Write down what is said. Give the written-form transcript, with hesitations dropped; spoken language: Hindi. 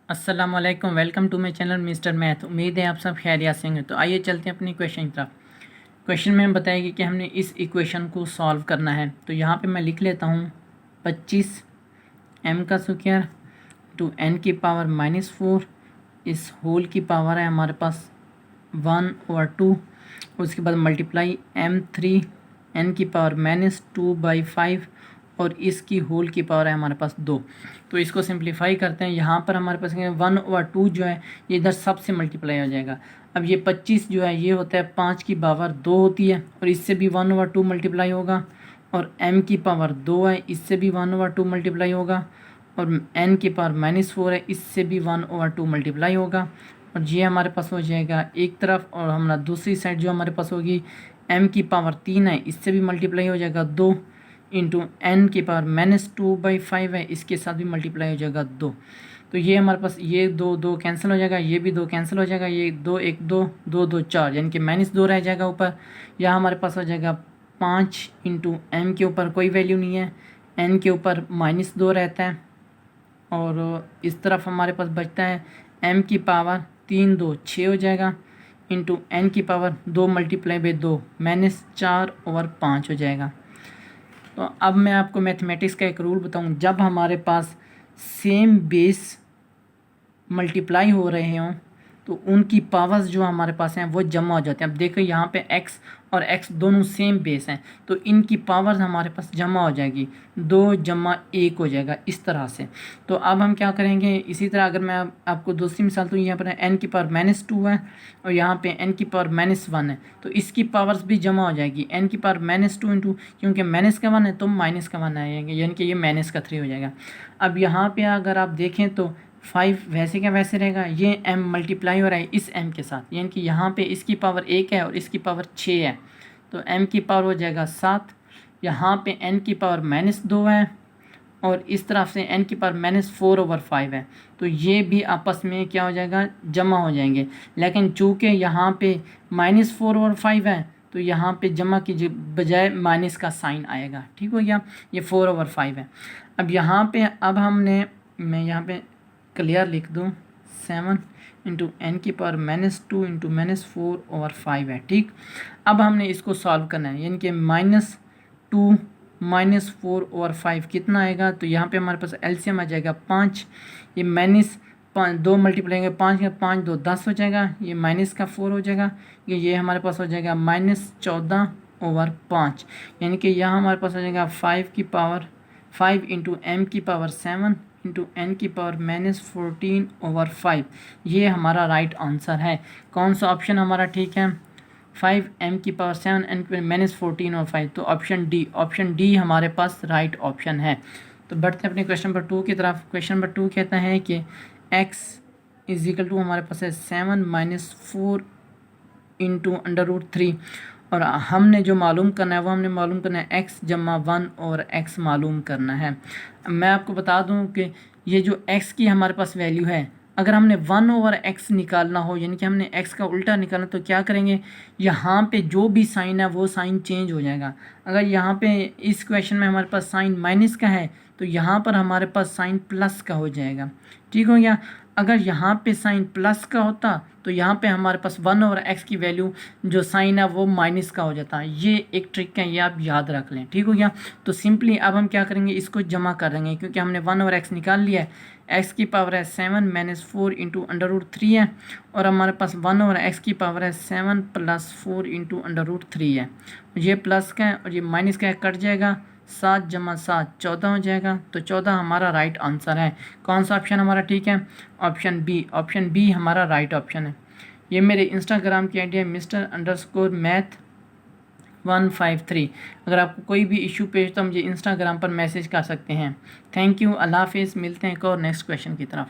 अस्सलाम वालेकुम, welcome to my channel mister Math. उम्मीद है आप सब खैरियत से हैं। तो आइए चलते हैं अपनी क्वेश्चन की तरफ। क्वेश्चन में हम बताएंगे कि हमने इस इक्वेशन को सॉल्व करना है। तो यहाँ पे मैं लिख लेता हूँ 25 m का स्क्वायर टू n की पावर -4, इस होल की पावर है हमारे पास 1/2। उसके बाद मल्टीप्लाई m3 n की पावर -2/5 और इसकी होल की पावर है हमारे पास 2। तो इसको सिंप्लीफाई करते हैं। यहाँ पर हमारे पास 1/2 जो है ये इधर सब से मल्टीप्लाई हो जाएगा। अब ये 25 जो है ये होता है 5 की पावर 2 होती है और इससे भी 1/2 मल्टीप्लाई होगा। और m की पावर 2 है, इससे भी 1/2 मल्टीप्लाई होगा। और n की पावर -4 है, इससे भी 1/2 मल्टीप्लाई होगा। और ये हमारे पास हो जाएगा एक तरफ, और हमारा दूसरी साइड जो हमारे पास होगी m की पावर 3 है, इससे भी मल्टीप्लाई हो जाएगा 2 इंटू n की पावर -2/5 है, इसके साथ भी मल्टीप्लाई हो जाएगा 2। तो ये हमारे पास ये 2 कैंसिल हो जाएगा, ये भी 2 कैंसिल हो जाएगा, ये 2 1 2 2 2 4 यानी कि -2 रह जाएगा ऊपर। यहाँ हमारे पास हो जाएगा 5 इंटू m के ऊपर कोई वैल्यू नहीं है, n के ऊपर -2 रहता है। और इस तरफ हमारे पास बचता है m की पावर 3 2 6 हो जाएगा इंटू n की पावर 2 मल्टीप्लाई बाई 2 -4/5 हो जाएगा। तो अब मैं आपको मैथमेटिक्स का एक रूल बताऊं। जब हमारे पास सेम बेस मल्टीप्लाई हो रहे हों तो उनकी पावर्स जो हमारे पास हैं वो जमा हो जाते हैं। अब देखो यहाँ पे x और x दोनों सेम बेस हैं तो इनकी पावर्स हमारे पास जमा हो जाएगी, 2 जमा 1 हो जाएगा इस तरह से। तो अब हम क्या करेंगे, इसी तरह अगर मैं आपको दूसरी मिसाल दूँ, यहाँ पर n की पावर -2 है और यहाँ पे n की पावर -1 है, तो इसकी पावर्स भी जमा हो जाएगी। n की पावर -2 इंटू, क्योंकि माइनस का 1 है तो माइनस का 1 आएगा, यानी कि ये -3 हो जाएगा। अब यहाँ पर अगर आप देखें तो 5 वैसे क्या वैसे रहेगा, ये m मल्टीप्लाई हो रहा है इस m के साथ, यानी कि यहाँ पे इसकी पावर 1 है और इसकी पावर 6 है, तो m की पावर हो जाएगा 7। यहाँ पे n की पावर -2 है और इस तरफ से n की पावर -4/5 है, तो ये भी आपस में क्या हो जाएगा, जमा हो जाएंगे। लेकिन चूँकि यहाँ पे -4/5 है तो यहाँ पे जमा की बजाय माइनस का साइन आएगा। ठीक हो गया, ये 4/5 है। अब यहाँ पे मैं यहाँ पे क्लियर लिख दूँ 7 इंटू n की पावर -2 इंटू -4/5 है। ठीक, अब हमने इसको सॉल्व करना है, यानी कि -2 -4/5 कितना आएगा। तो यहाँ पे हमारे पास एलसीएम आ जाएगा 5, ये -2 मल्टीप्लाई होंगे 5 का 5 2 10 हो जाएगा, ये -4 हो जाएगा, ये हमारे पास हो जाएगा -14/5, यानी कि यहाँ हमारे पास हो जाएगा 5 इंटू m की पावर 7 इंटू n की पावर -14/5। ये हमारा राइट आंसर है। कौन सा ऑप्शन हमारा ठीक है, 5m की पावर 7 n की -14/5, तो ऑप्शन डी हमारे पास राइट ऑप्शन है। तो बढ़ते हैं अपने क्वेश्चन नंबर 2 की तरफ। क्वेश्चन नंबर 2 कहता है कि x = हमारे पास है 7 - 4 इंटू √3, और हमने जो मालूम करना है वो हमने मालूम करना है x जमा 1 और x मालूम करना है। मैं आपको बता दूं कि ये जो x की हमारे पास वैल्यू है, अगर हमने 1/x निकालना हो, यानी कि हमने x का उल्टा निकालना, तो क्या करेंगे, यहाँ पे जो भी साइन है वो साइन चेंज हो जाएगा। अगर यहाँ पे इस क्वेश्चन में हमारे पास साइन माइनस का है तो यहाँ पर हमारे पास साइन प्लस का हो जाएगा। ठीक हो गया। अगर यहाँ पे साइन प्लस का होता तो यहाँ पे हमारे पास 1/x की वैल्यू जो साइन है वो माइनस का हो जाता है। ये एक ट्रिक है, ये आप याद रख लें। ठीक हो गया। तो सिंपली अब हम क्या करेंगे, इसको जमा कर देंगे, क्योंकि हमने 1/x निकाल लिया है। x की पावर है 7 - 4 इंटू √3 है, और हमारे पास 1/x की पावर है 7 + 4 इंटू √3 है। ये प्लस का है और ये माइनस का है, कट जाएगा, 7 जमा 7 14 हो जाएगा। तो 14 हमारा राइट आंसर है। कौन सा ऑप्शन हमारा ठीक है, ऑप्शन बी हमारा राइट ऑप्शन है। ये मेरे इंस्टाग्राम की आईडी है Mr_Math153। अगर आपको कोई भी इशू पेश तो मुझे इंस्टाग्राम पर मैसेज कर सकते हैं। थैंक यू, अल्लाह हाफिज़। मिलते हैं एक और नेक्स्ट क्वेश्चन की तरफ।